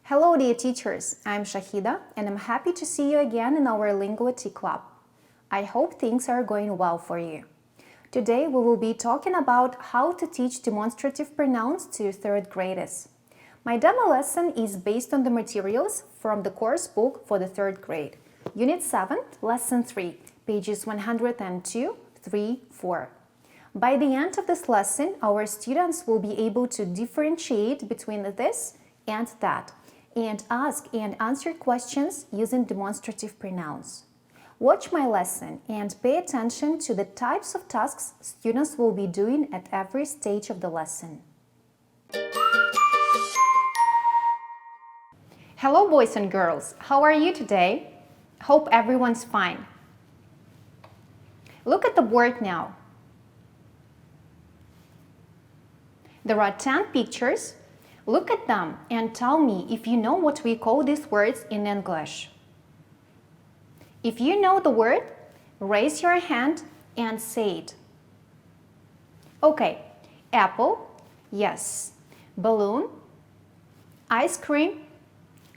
Hello dear teachers, I'm Shahida and I'm happy to see you again in our Linguity Club. I hope things are going well for you. Today we will be talking about how to teach demonstrative pronouns to third graders. My demo lesson is based on the materials from the course book for the third grade, Unit 7, Lesson 3, pages 102, 3, 4. By the end of this lesson, our students will be able to differentiate between this and that, and ask and answer questions using demonstrative pronouns. Watch my lesson and pay attention to the types of tasks students will be doing at every stage of the lesson. Hello boys and girls, how are you today? Hope everyone's fine. Look at the board now. There are 10 pictures. Look at them and tell me if you know what we call these words in English. If you know the word, raise your hand and say it. Okay, apple, yes. Balloon, ice cream,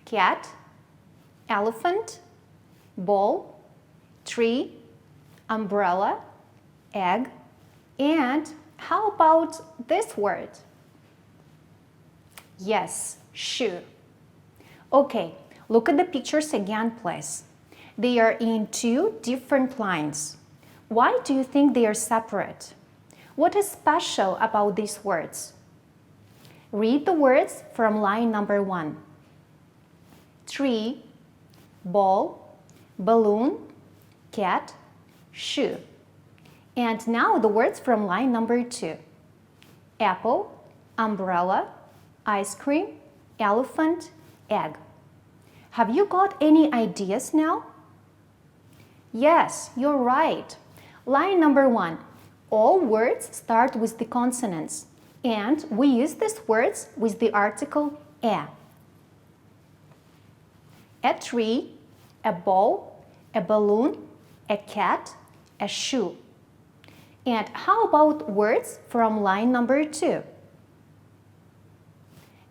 cat, elephant, ball, tree, umbrella, egg, and how about this word? Yes, shoe. Okay, look at the pictures again, please. They are in two different lines. Why do you think they are separate? What is special about these words? Read the words from line number 1. Tree, ball, balloon, cat, shoe. And now the words from line number 2. Apple, umbrella, ice cream, elephant, egg. Have you got any ideas now? Yes, you're right. Line number 1. All words start with the consonants, and we use these words with the article a. A tree, a ball, a balloon, a cat, a shoe. And how about words from line number 2?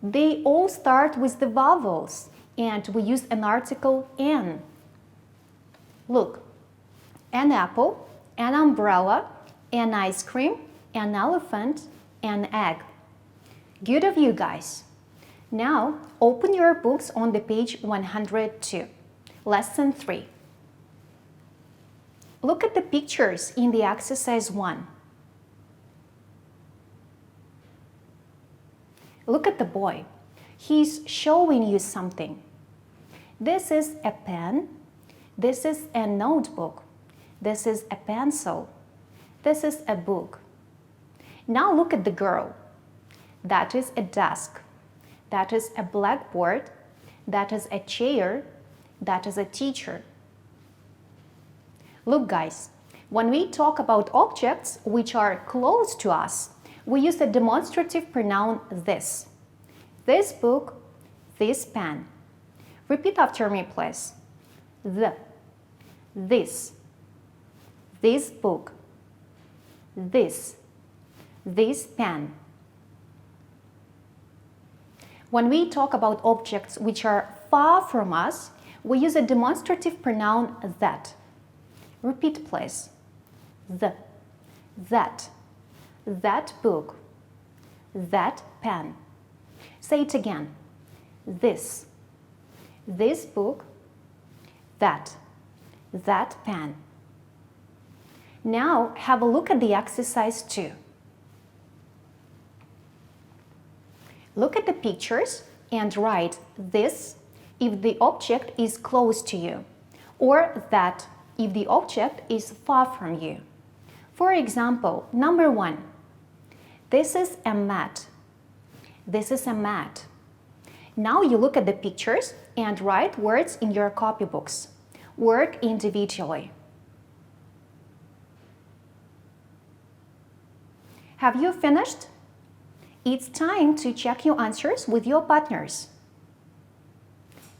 They all start with the vowels, and we use an article an. Look, an apple, an umbrella, an ice cream, an elephant, an egg. Good of you guys. Now, open your books on the page 102, Lesson 3. Look at the pictures in the exercise 1. Look at the boy. He's showing you something. This is a pen. This is a notebook. This is a pencil. This is a book. Now look at the girl. That is a desk. That is a blackboard. That is a chair. That is a teacher. Look guys, when we talk about objects which are close to us, we use the demonstrative pronoun this. This book, this pen. Repeat after me, please. This book, this pen. When we talk about objects which are far from us, we use a demonstrative pronoun that. Repeat, please. That book, that pen. Say it again. This book, that pen. Now have a look at the exercise 2. Look at the pictures and write this if the object is close to you, or that if the object is far from you. For example, number 1. This is a mat. This is a mat. Now you look at the pictures and write words in your copybooks. Work individually. Have you finished? It's time to check your answers with your partners.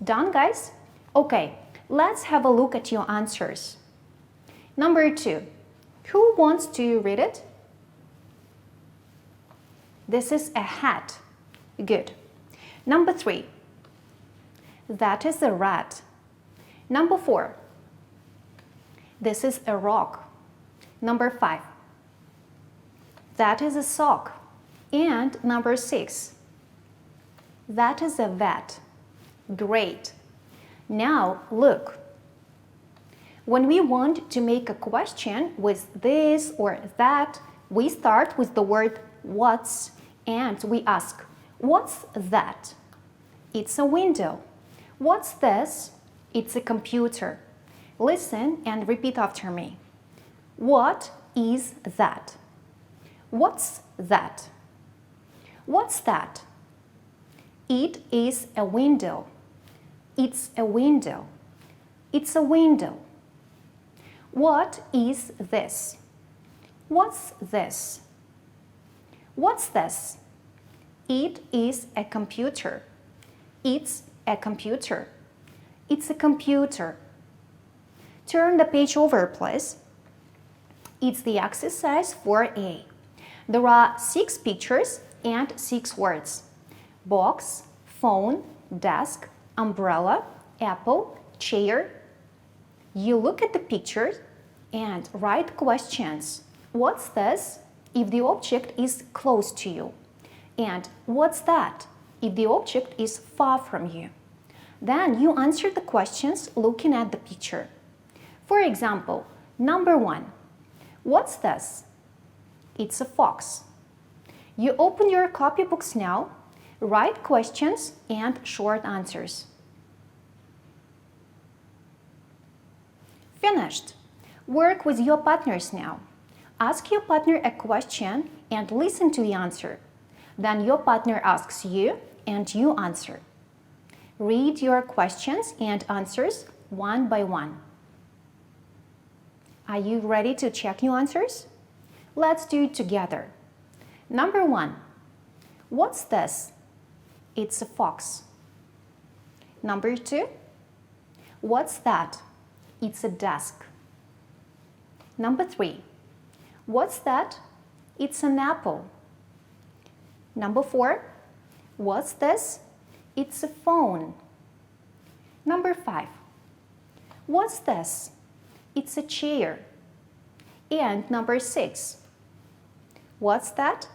Done, guys? Okay, let's have a look at your answers. Number 2. Who wants to read it? This is a hat. Good. Number 3. That is a rat. Number 4. This is a rock. Number 5. That is a sock. And number 6. That is a vat. Great. Now look. When we want to make a question with this or that, we start with the word what's and we ask, what's that? It's a window. What's this? It's a computer. Listen and repeat after me. What is that? What's that? What's that? It is a window. It's a window. It's a window. What is this? What's this? What's this? It is a computer. It's a computer. It's a computer. Turn the page over, please. It's the exercise 4A. There are 6 pictures and 6 words. Box, phone, desk, umbrella, apple, chair. You look at the pictures and write questions. What's this? If the object is close to you. And what's that? If the object is far from you. Then you answer the questions looking at the picture. For example, number 1. What's this? It's a fox. You open your copybooks now, write questions and short answers. Finished. Work with your partners now. Ask your partner a question and listen to the answer. Then your partner asks you and you answer. Read your questions and answers one by one. Are you ready to check your answers? Let's do it together. Number 1. What's this? It's a fox. Number 2. What's that? It's a desk. Number 3. What's that? It's an apple. Number 4. What's this? It's a phone. Number 5. What's this? It's a chair. And number 6. What's that?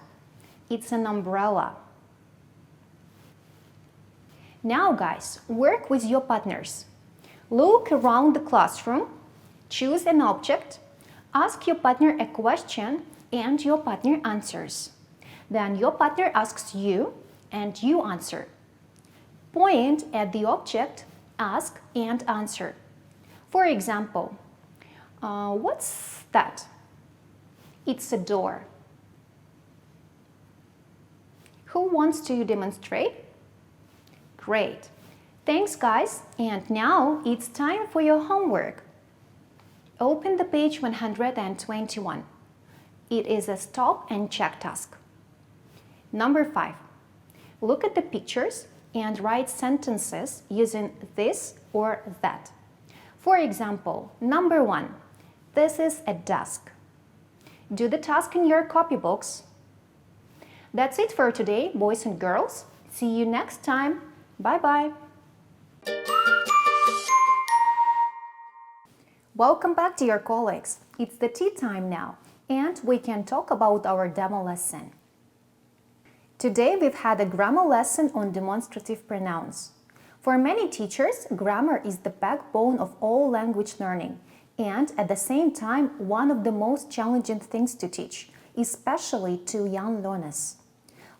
It's an umbrella. Now guys, work with your partners. Look around the classroom, choose an object, ask your partner a question and your partner answers. Then your partner asks you and you answer. Point at the object, ask and answer. For example, what's that? It's a door. Who wants to demonstrate? Great. Thanks guys, and now it's time for your homework. Open the page 121. It is a stop and check task. Number 5. Look at the pictures and write sentences using this or that. For example, number 1. This is a desk. Do the task in your copybooks. That's it for today, boys and girls. See you next time. Bye-bye. Welcome back, dear colleagues. It's the tea time now, and we can talk about our demo lesson. Today we've had a grammar lesson on demonstrative pronouns. For many teachers, grammar is the backbone of all language learning, and at the same time, one of the most challenging things to teach, especially to young learners.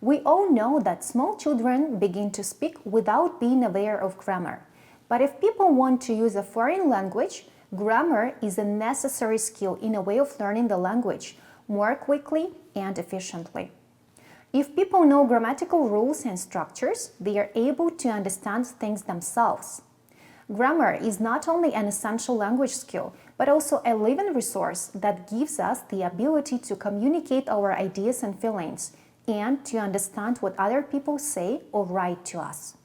We all know that small children begin to speak without being aware of grammar. But if people want to use a foreign language, grammar is a necessary skill in a way of learning the language more quickly and efficiently. If people know grammatical rules and structures, they are able to understand things themselves. Grammar is not only an essential language skill, but also a living resource that gives us the ability to communicate our ideas and feelings, and to understand what other people say or write to us.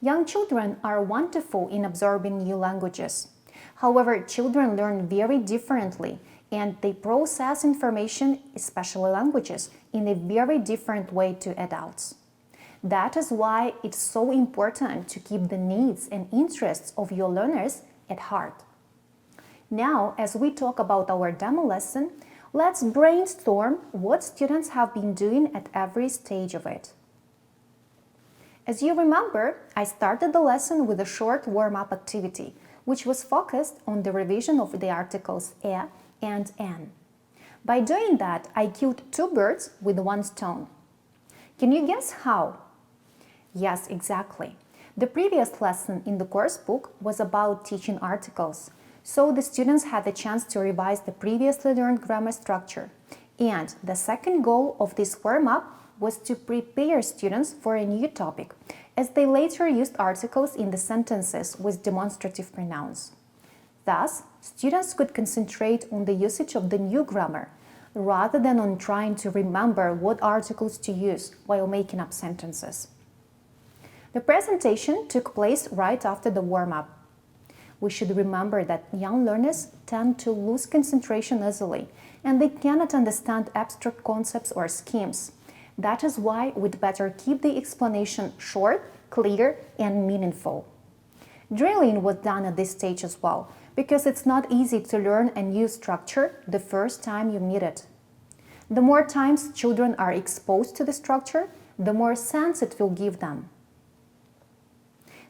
Young children are wonderful in absorbing new languages. However, children learn very differently and they process information, especially languages, in a very different way to adults. That is why it's so important to keep the needs and interests of your learners at heart. Now, as we talk about our demo lesson, let's brainstorm what students have been doing at every stage of it. As you remember, I started the lesson with a short warm-up activity, which was focused on the revision of the articles e and n. By doing that, I killed two birds with one stone. Can you guess how? Yes, exactly. The previous lesson in the course book was about teaching articles, so the students had the chance to revise the previously learned grammar structure. And the second goal of this warm-up was to prepare students for a new topic, as they later used articles in the sentences with demonstrative pronouns. Thus, students could concentrate on the usage of the new grammar, rather than on trying to remember what articles to use while making up sentences. The presentation took place right after the warm-up. We should remember that young learners tend to lose concentration easily, and they cannot understand abstract concepts or schemes. That is why we'd better keep the explanation short, clear, and meaningful. Drilling was done at this stage as well, because it's not easy to learn a new structure the first time you meet it. The more times children are exposed to the structure, the more sense it will give them.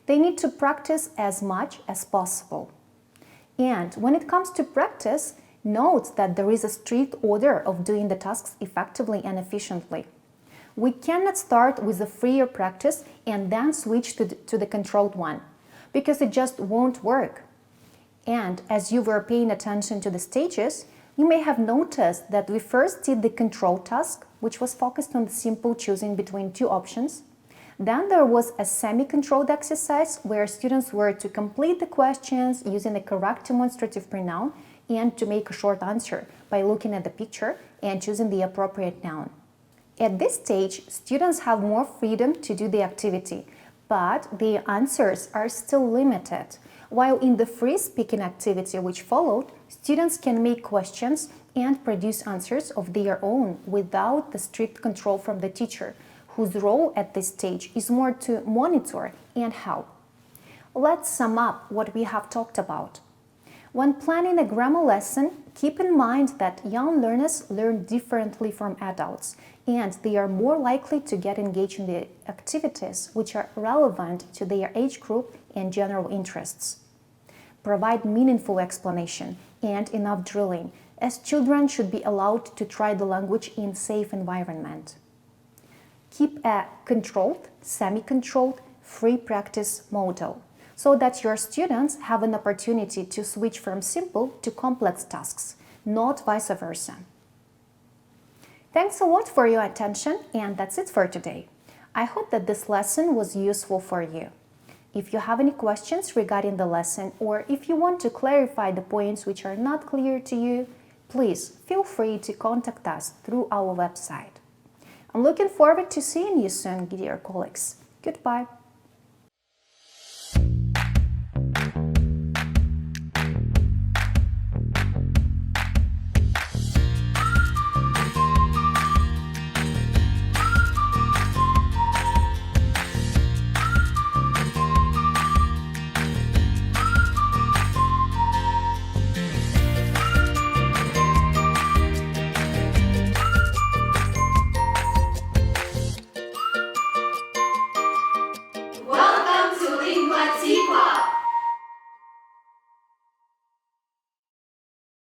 They need to practice as much as possible. And when it comes to practice, note that there is a strict order of doing the tasks effectively and efficiently. We cannot start with a freer practice and then switch to the controlled one, because it just won't work. And as you were paying attention to the stages, you may have noticed that we first did the control task, which was focused on the simple choosing between two options. Then there was a semi-controlled exercise where students were to complete the questions using the correct demonstrative pronoun and to make a short answer by looking at the picture and choosing the appropriate noun. At this stage, students have more freedom to do the activity, but their answers are still limited. While in the free-speaking activity which followed, students can make questions and produce answers of their own without the strict control from the teacher, whose role at this stage is more to monitor and help. Let's sum up what we have talked about. When planning a grammar lesson, keep in mind that young learners learn differently from adults, and they are more likely to get engaged in the activities which are relevant to their age group and general interests. Provide meaningful explanation and enough drilling, as children should be allowed to try the language in a safe environment. Keep a controlled, semi-controlled, free practice model, so that your students have an opportunity to switch from simple to complex tasks, not vice versa. Thanks a lot for your attention, and that's it for today. I hope that this lesson was useful for you. If you have any questions regarding the lesson, or if you want to clarify the points which are not clear to you, please feel free to contact us through our website. I'm looking forward to seeing you soon, dear colleagues. Goodbye.